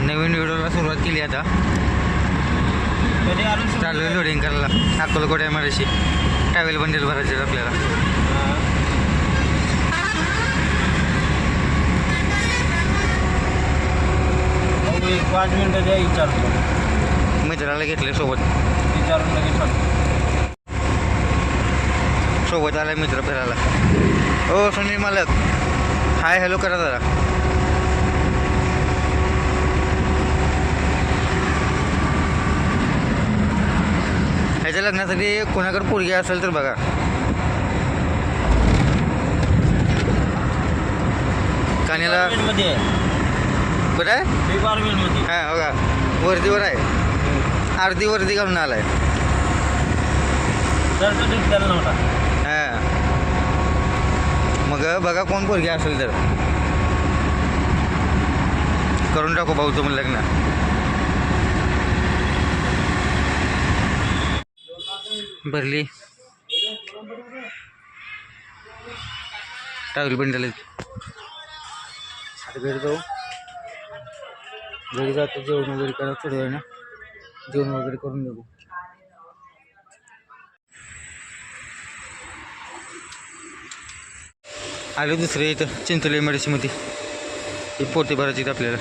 नवीन व्हिडिओला सुरुवात केली आता. चालू आहे लोडिंग करायला अक्कलकोट MRC ट्रॅव्हल बंडल भरायचे आपल्याला. एक 5 मिनिटं द्या विचारतो. मित्राला घेतले सोबत, विचारून लगेच सोबत आला मित्र फिरायला. हो सुनील मालक, हाय हॅलो करा जरा. ह्याच्या लग्नासाठी कोणाकडे पोरगी असेल तर बघा. कान्याला मध्ये कुठं आहे? डिपार्टमेंटमध्ये. हां बघा वर्दीवर आहे, अर्धी वर्दी घालून आला आहे. सर्टिफिकेट द्यायला नव्हता. हां मग बघा कोण पोरगी असेल तर करून टाकू भाऊ तुम्ही लग्न. भरली ट्रॅव्हल बंडल. आता घरी जाऊ, घरी जातो जेवण वगैरे करा थोड्या वेळ ना, जेवण वगैरे करून देऊ. आलो दुसरे इथं चिंचोली MRCमध्ये. ही पोटी भरायची आपल्याला.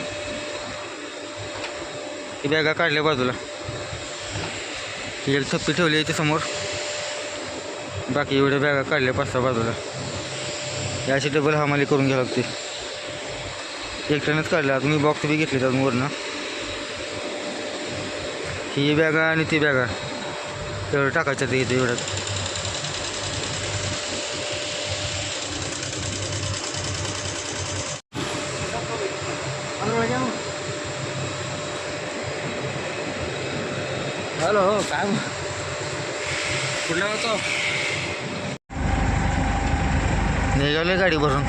ही बॅगा काढल्या बाजूला, ही थप्पी ठेवली इथे समोर. बाकी एवढ्या बॅगा काढल्या 5-6 बाजूला. याची डबल हमाली करून घ्यावी लागते. एकट्यानंच काढल्या. तुम्ही बॉक्स बी घेतले अजून वरनं. ही बॅगा आणि ती बॅगा एवढं टाकायचं ते इथे एवढं. हॅलो काय कुठला होतो? निघाले गाडी भरून.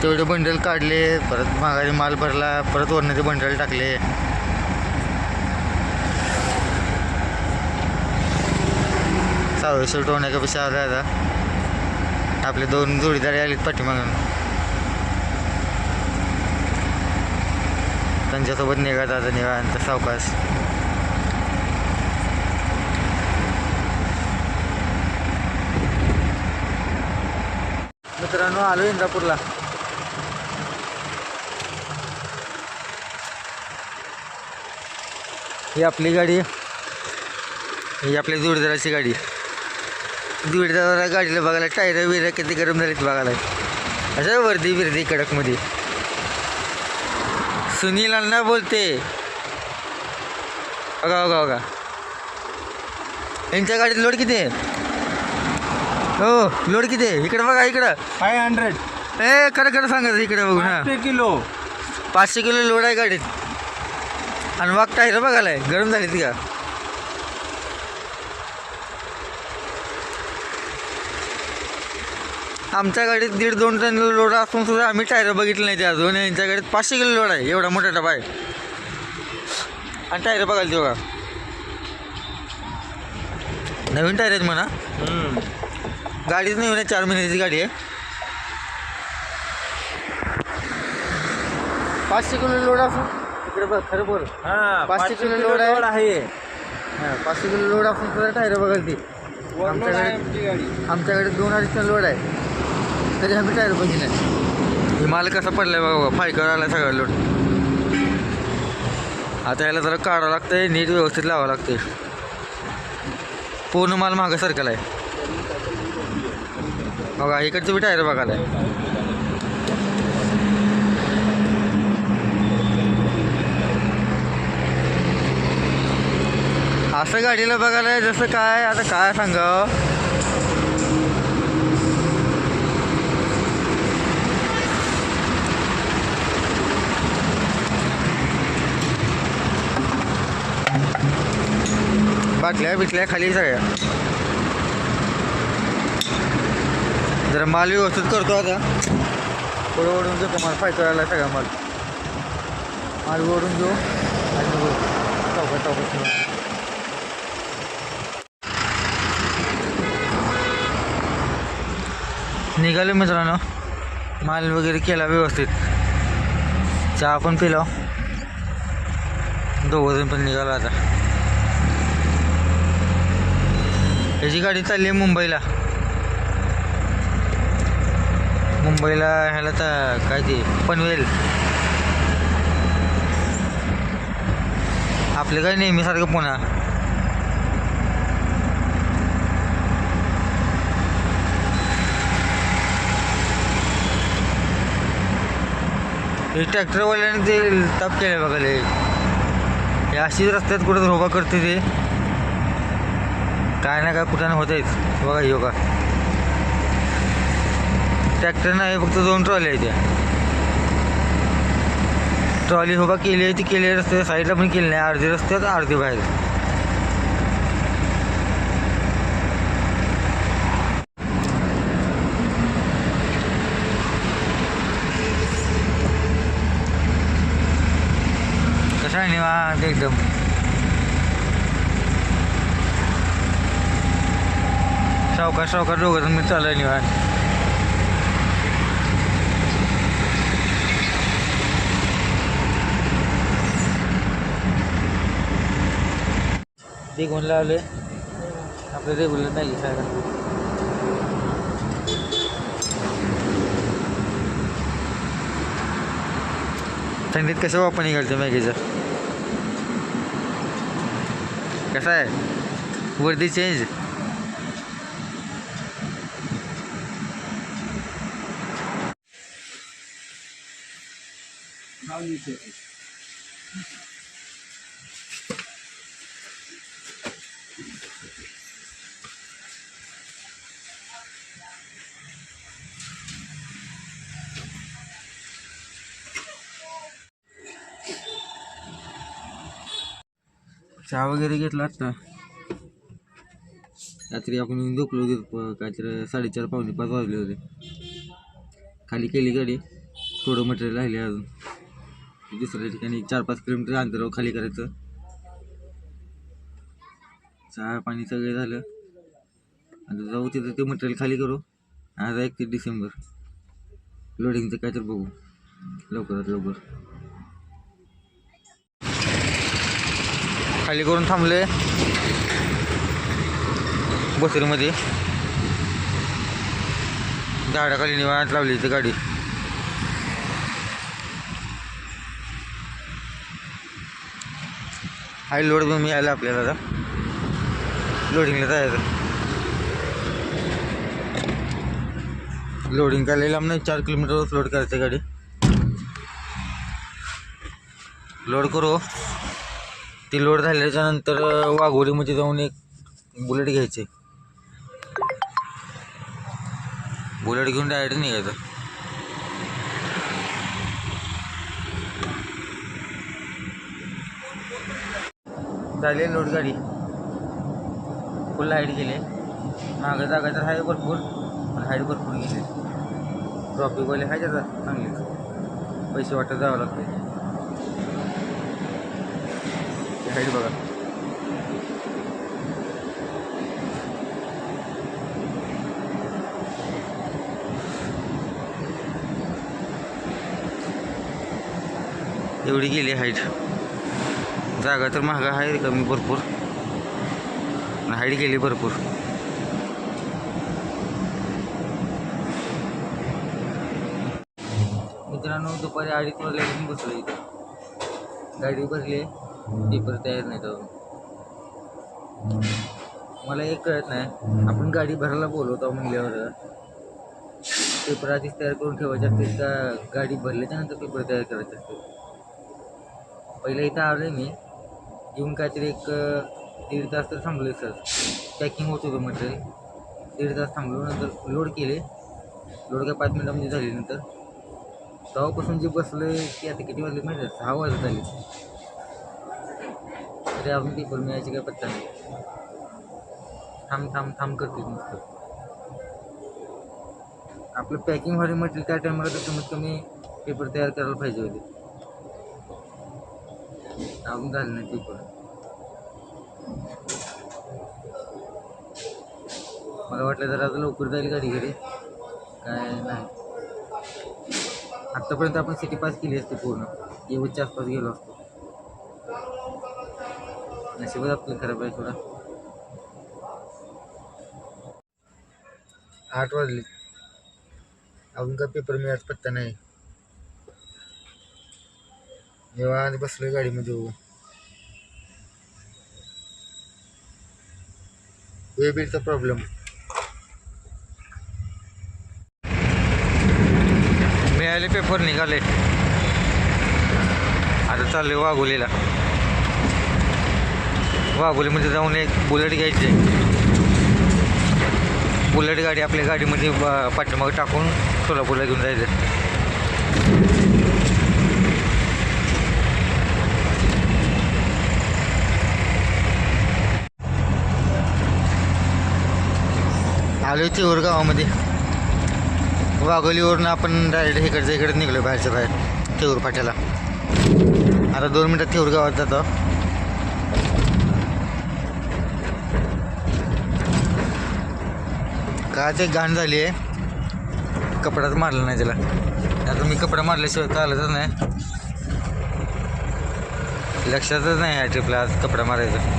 तेवढे बंडल काढले, परत माघारी माल भरला, परत वरनं ते बंडल टाकले. सावळे शर्ट होण्यापेक्षा आला आता. आपले 2 जोडीदार आलेत पाठीमागून, त्यांच्यासोबत निघात आता निघा सावकाश. मित्रांनो आलो इंदापूरला. ही आपली गाडी, ही आपल्या जोडीदाराची गाडी. जोडीदाराला गाडीला बघायला टायर बिर किती गरम झालीत बघायला. असं वर्दी बिर्दी कडकमध्ये. सुनील अण्णा बोलते. बघा बघा बघा यांच्या गाडीत लोड किती आहे? हो लोड किती आहे? इकडं बघा इकडं 500. खरं खरं सांगायचं इकडे बघू ना. 500 किलो 500 किलो लोड आहे गाडीत. आणि वाघ टायर बघायला गरम झाली ती का? आमच्या गाडीत 1.5-2 टन लोड असून सुद्धा आम्ही टायर बघितलं नाही ते अजून. यांच्या गाडीत 500 किलो लोड आहे. एवढा मोठा डबा आहे आणि टायर बघायला ते बघा नवीन टायर आहेत म्हणा. गाडीच नवीन आहे, 4 महिन्याची गाडी आहे. 500 किलो लोड असून इकडे बघ खरं बोल. 500 किलो लोड आहे. हां 500 किलो लोड असून सुद्धा टायर बघायला ती. आमच्याकडे 2-2.5 टन लोड आहे तरी आम्ही टायर बघितलं नाही. हिमाल कसा पडलाय बघा, फायकर आला सगळा लोड. आता याला जरा काढावं लागतंय, नीट व्यवस्थित लावावं लागतंय. पूर्ण माल मागं सरकला आहे बघा. इकडचं बी टायर बघायला आहे. असं गाडीला बघायला आहे जसं काय आता काय सांगावं. बाटल्या बिटल्या खाली सगळ्या. जरा माल व्यवस्थित करतो आता. पुढं ओढून घेतो माल. फायदा आला सगळा माल. माल ओढून घेऊ आणि चौकात निघाले मित्रांनो. माल वगैरे केला व्यवस्थित. चहा पण पिलो, दोघंजण पण निघालो आता. याची गाडी चालली आहे मुंबईला. ह्याला तर काय ते पनवेल. आपले काय नेहमीसारखं पुन्हा. हे ट्रॅक्टरवाल्याने ते ताप केलं बघा. हे अशीच रस्त्यात कुठं धोबा करते ते काय ना काय कुठं होत आहेत बघा. योगा ट्रॅक्टर नाही, फक्त 2 ट्रॉली आहेत. त्या ट्रॉली उभा केली आहे ती केली आहे रस्त्याच्या साईडला पण केली नाही. अर्धी रस्त्यात अर्धी बाहेर. कसं आहे निवांत एकदम. सावकाश दोघं मी चालू आहे निवांत. ते कोण लावले आपलं रेग्युलर नाही सायकल. थंडीत कसं वापर निघालतं मॅगीचं. कसं आहे वर्दी चेंज. चहा वगैरे घेतला असता. रात्री आपण येऊन झोपलो होतो काहीतरी 4:30 पावणे 5 वाजले होते. खाली केली गाडी, थोडं मटेरियल राहिले अजून. दुसऱ्या ठिकाणी 4-5 किलोमीटर अंतरावर खाली करायचं. चहा पाणी सगळे झालं. आता जाऊ तिथं ते मटेरियल खाली करू. आज 31 डिसेंबर. लोडिंगचं काय तर बघू लवकरात लवकर. खाली करून थांबले बसरीमध्ये. झाडाखाली निवांत लावली इथे गाडी. हाय लोड पण मिळाला आपल्याला. आता लोडिंगला जायचं. लोडिंग करायला लांब 4 किलोमीटरवर लोड करायचं गाडी. लोड करू. ती लोड झाल्याच्या नंतर वाघोलीमध्ये जाऊन एक बुलेट घ्यायचे. बुलेट घेऊन डायरेक्ट निघायचं. झाली लोड गाडी. फुल हाईट गेले. मागं जागा तर आहे भरपूर, पण हाईट भरपूर गेली. ट्रॉफिकवाले आहे त्याचा चांगले पैसे वाटत जावं लागते. हाईट बघा. एवढी गेली हाईट. जागा तर महाग आहे कमी भरपूर, हाईट गेली भरपूर. मित्रांनो दुपारी 2:30 वाजल्यापासून बसलो इथं. गाडी भरली, पेपर तयार नाही तर. मला एक कळत नाही, आपण गाडी भरायला बोलवतो म्हणल्यावर पेपर आधीच तयार करून ठेवायचे असतील का गाडी भरल्याच्यानंतर पेपर तयार करायचे असतील. पहिलं इथं आलो आहे मी येऊन काहीतरी एक 1.5 तास तर थांबलो. सर पॅकिंग होत होतं मटेरियल. 1.5 तास थांबलो. नंतर लोड केले. लोड काय 5 मिनटामध्ये झाली. नंतर तेव्हापासून जे बसलं की आता किती वाजले माहिती आहे? 6 वाजत आले तरी अजून पेपर मिळायची काय पत्ता नाही. थांब करते नुसतं. आपलं पॅकिंग व्हायला मटेरियल त्या टायमाला तर कमीत कमी पेपर तयार करायला पाहिजे होते. अजून झालं नाही पेपर. मला वाटलं जरा आता लवकर जाईल गाडी घरी, काय नाही. आत्तापर्यंत आपण सिटी पास केली असते पूर्ण, येऊच्या आसपास गेलो असतो. नशीबच आपलं खराब आहे थोडा. 8 वाजले, अजून का पेपर मिळायचा पत्ता नाही. जेव्हा आज बसलोय गाडीमध्ये वेबिलचा प्रॉब्लेम. मिळाले पेपर, निघाले. आता चाललोय वाघोलीला. वाघोलीमध्ये जाऊन एक बुलेट घ्यायची. बुलेट गाडी आपल्या गाडीमध्ये पाठीमागे टाकून सोलापूरला घेऊन जायचं. आलो तेऊर गावामध्ये. वाघोलीवरून आपण डायरेक्ट इकडच्या इकडे निघलो, बाहेरच्या बाहेर तेऊर फाट्याला. आता 2 मिनटात तेऊर गावात जातो. का ते घाण झाली आहे, कपडाच मारला नाही त्याला. आता मी कपडा मारल्याशिवाय चालतच नाही. लक्षातच नाही या ट्रिपला आज कपडा मारायचा.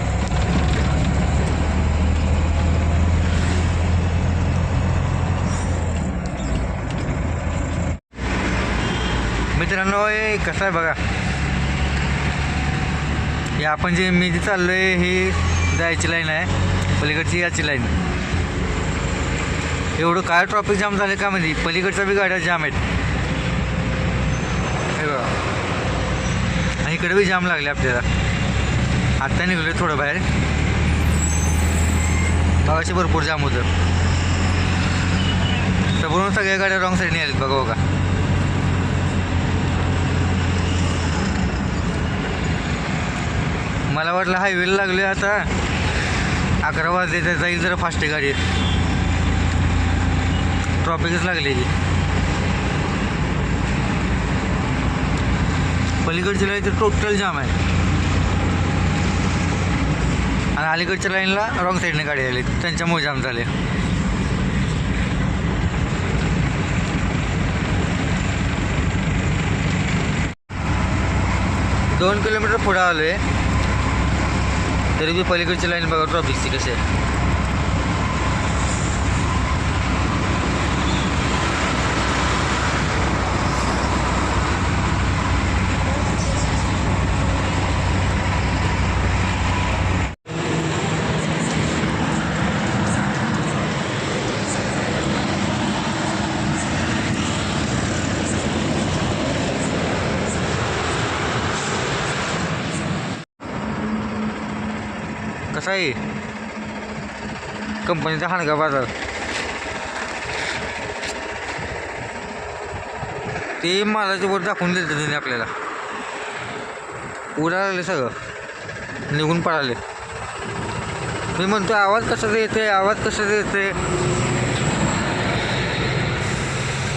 मित्रांनो, हे कसं आहे बघा, हे आपण मी जे चाललो आहे ही जायची लाईन आहे, पलीकडची याची लाईन. एवढं काय ट्रॉफिक जाम झालं का म्हणजे, पलीकडच्या बी गाड्या जाम आहेत हे बघा. आणि इकडे बी जाम लागले आपल्याला. आत्ता निघलो थोडं बाहेर, बघाशी भरपूर जाम होतं. समोरून सगळ्या गाड्या रॉंग साईडने आल्यात बघा बघा. मला वाटलं हायवेला लागले, आता 11 वाजले तर जाईल जरा फास्ट गाडी. ट्रॉफिकच लागली की पलीकडच्या लाईन तर टोटल जाम आहे. आणि अलीकडच्या लाईनला रॉंग साईडने गाडी आली, त्यांच्यामुळे जाम झाले. दोन किलोमीटर पुढे आलो आहे, तरी बी पलीकडची लाईन बघा ट्रॉफिकची कशी आहे. कसा आहे कंपनीचा हाणगा बाजार. ते मालाच्या वर दाखवून देतं त्यांनी आपल्याला. उडा लागले सगळं, निघून पडाले. मी म्हणतो आवाज कशाचा येते, आवाज कशाचा येते.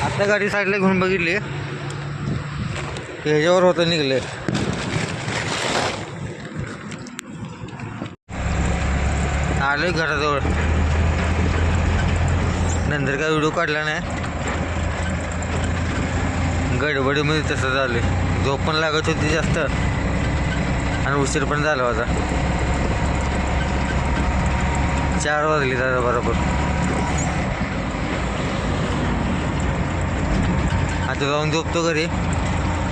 आता गाडी साईडला घेऊन बघितली, ह्याच्यावर होतं निघले. आलोय घराजवळ. नंतर काय व्हिडिओ काढला नाही, गडबडीमध्ये तसं झालं. झोप पण लागत होती जास्त आणि उशीर पण झाला होता. 4 वाजले दादा बरोबर. आता जाऊन झोपतो घरी.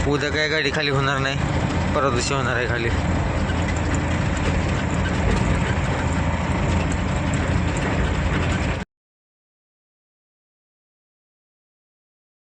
उद्या काय गाडी खाली होणार नाही, परवा दिवशी होणार आहे खाली.